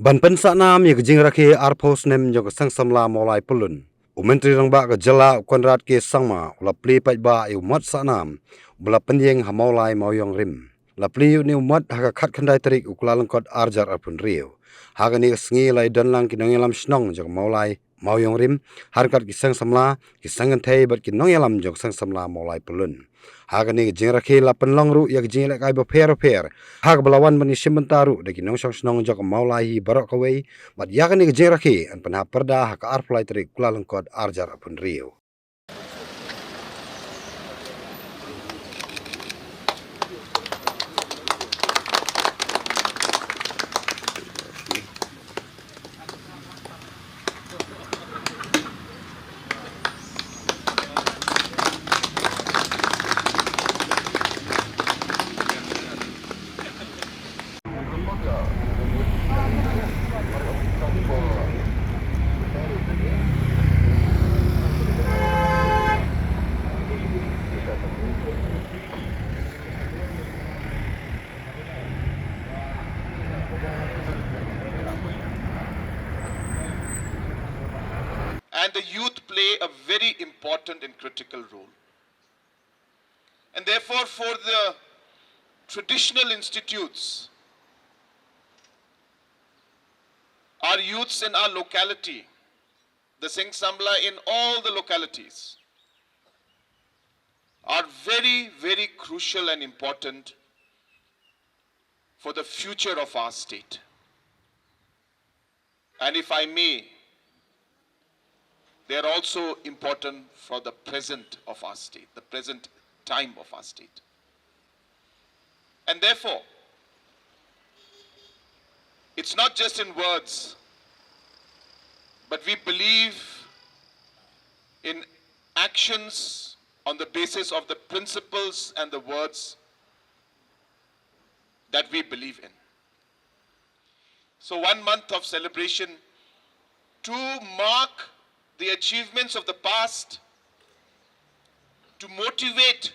Ban Pynsahnam yak Jingrakhi arpho Snem jok sang Samla Mawlai Pyllun. Umentri rangba ke jela konrat ke sangma ula Plie ba yu mat sanam ula penyeng ha Mawlai mauyong rim. La Plie ni umat haka khat khandai tarik ukla lengkot arjar arpun riu. Haga ni sngi lai danlang ki nongelam snong jok Mawlai mauyong rim harkat ki sang Samla ki sangan thai bat ki nongelam jok sang Samla Mawlai Pyllun. Haga ni Jingrakhi la penlong ru yak jinglek ai ba per. Hag belawan bani simentaru deki nongsong snong jok Mawlai barok kawai bat yakni Jingrakhi an panha perda hak arflai trik kula lengkot arjar apun riu. And the youth play a very important and critical role. And therefore, for the traditional institutes, our youths in our locality, the Seng Samla in all the localities, are very, very crucial and important for the future of our state. And if I may, they are also important for the present of our state, the present time of our state. And therefore, it's not just in words, but we believe in actions on the basis of the principles and the words that we believe in. So 1 month of celebration to mark the achievements of the past, to motivate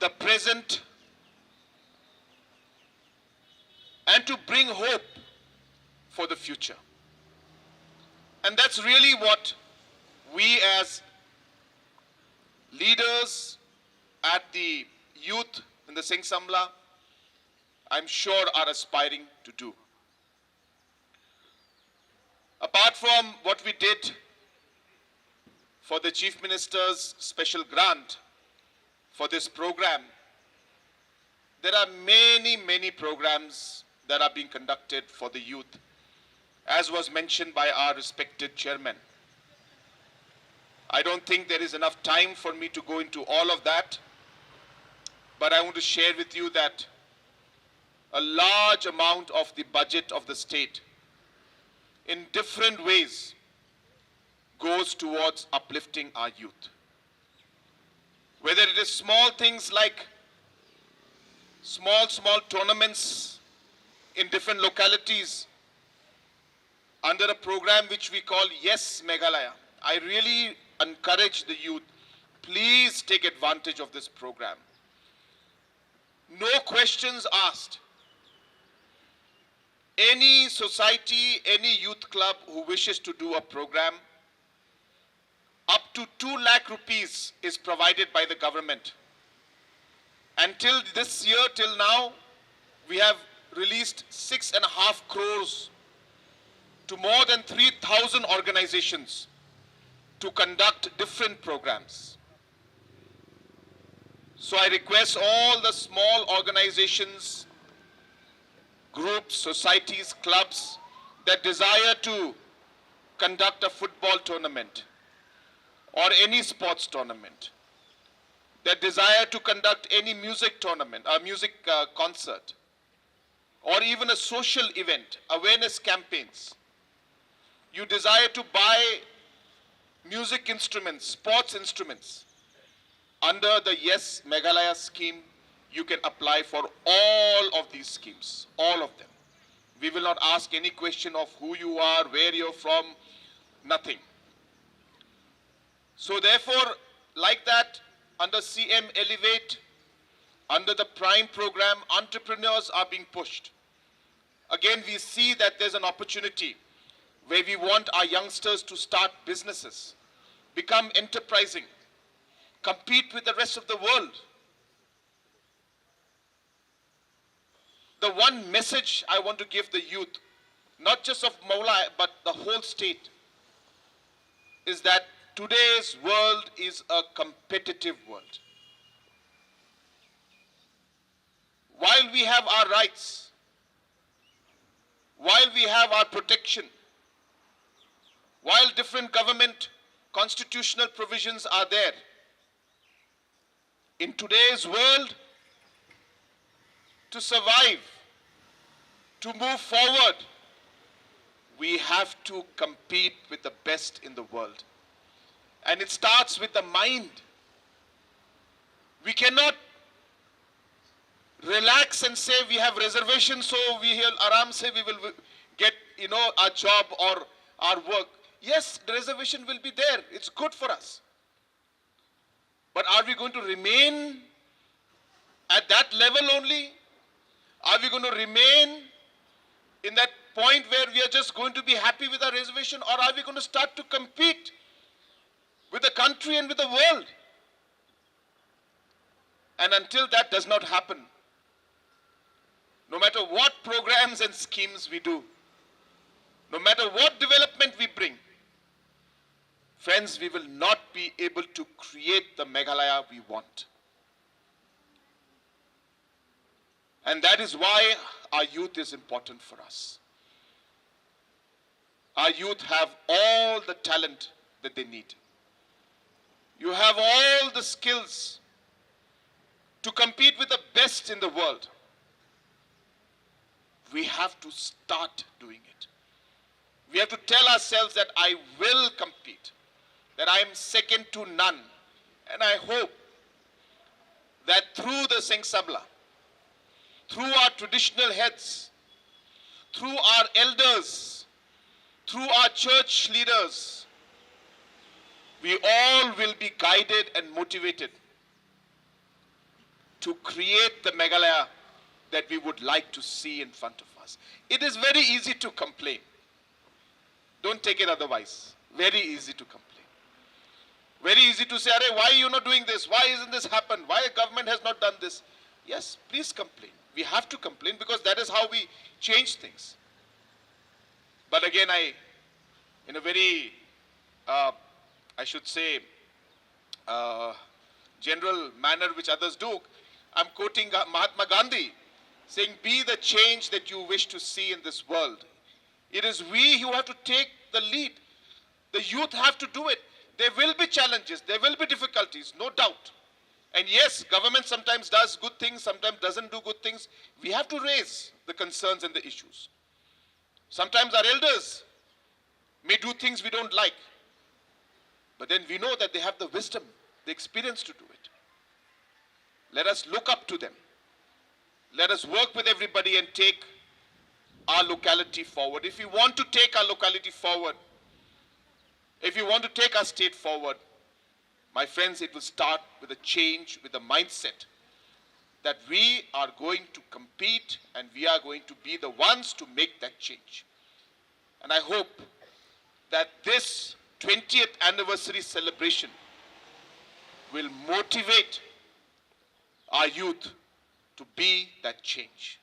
the present, and to bring hope for the future. And that's really what we as leaders at the youth in the Seng Samla, I'm sure, are aspiring to do. Apart from what we did for the Chief Minister's special grant for this program, there are many, many programs that are being conducted for the youth, as was mentioned by our respected chairman. I don't think there is enough time for me to go into all of that, but I want to share with you that a large amount of the budget of the state in different ways goes towards uplifting our youth. Whether it is small things like small tournaments in different localities under a program which we call Yes Meghalaya. I really encourage the youth, please take advantage of this program. No questions asked. Any society, any youth club who wishes to do a program, up to 2 lakh rupees is provided by the government. Until this year, till now, we have released 6.5 crores to more than 3,000 organizations to conduct different programs. So I request all the small organizations, groups, societies, clubs that desire to conduct a football tournament or any sports tournament, that desire to conduct any music tournament, a music concert, or even a social event, awareness campaigns. You desire to buy music instruments, sports instruments. Under the Yes Meghalaya scheme, you can apply for all of these schemes, all of them. We will not ask any question of who you are, where you're from, nothing. So therefore, like that, under CM Elevate, under the Prime program, entrepreneurs are being pushed. Again, we see that there's an opportunity where we want our youngsters to start businesses, become enterprising, compete with the rest of the world. The one message I want to give the youth, not just of Mawlai, but the whole state, is that today's world is a competitive world. While we have our rights, while we have our protection, while different government constitutional provisions are there, in today's world, to survive, to move forward, we have to compete with the best in the world. And it starts with the mind. We cannot relax and say we have reservations, so we will aram say we will get, our job or our work. Yes, the reservation will be there. It's good for us. But are we going to remain at that level only? Are we going to remain in that point where we are just going to be happy with our reservation, or are we going to start to compete with the country and with the world? And until that does not happen, no matter what programs and schemes we do, no matter what development we bring, friends, we will not be able to create the Meghalaya we want. And that is why our youth is important for us. Our youth have all the talent that they need. You have all the skills to compete with the best in the world. We have to start doing it. We have to tell ourselves that I will compete, that I am second to none. And I hope that through the Seng Samla, through our traditional heads, through our elders, through our church leaders, we all will be guided and motivated to create the Meghalaya that we would like to see in front of us. It is very easy to complain. Don't take it otherwise. Very easy to complain. Very easy to say, why are you not doing this? Why isn't this happened? Why the government has not done this? Yes, please complain. We have to complain because that is how we change things. But again, in a very, I should say, general manner which others do, I'm quoting Mahatma Gandhi, saying, be the change that you wish to see in this world. It is we who have to take the lead. The youth have to do it. There will be challenges, there will be difficulties, no doubt. And yes, government sometimes does good things, sometimes doesn't do good things. We have to raise the concerns and the issues. Sometimes our elders may do things we don't like. But then we know that they have the wisdom, the experience to do it. Let us look up to them. Let us work with everybody and take our locality forward. If we want to take our locality forward, if we want to take our state forward, my friends, it will start with a change, with a mindset that we are going to compete and we are going to be the ones to make that change. And I hope that this 20th anniversary celebration will motivate our youth to be that change.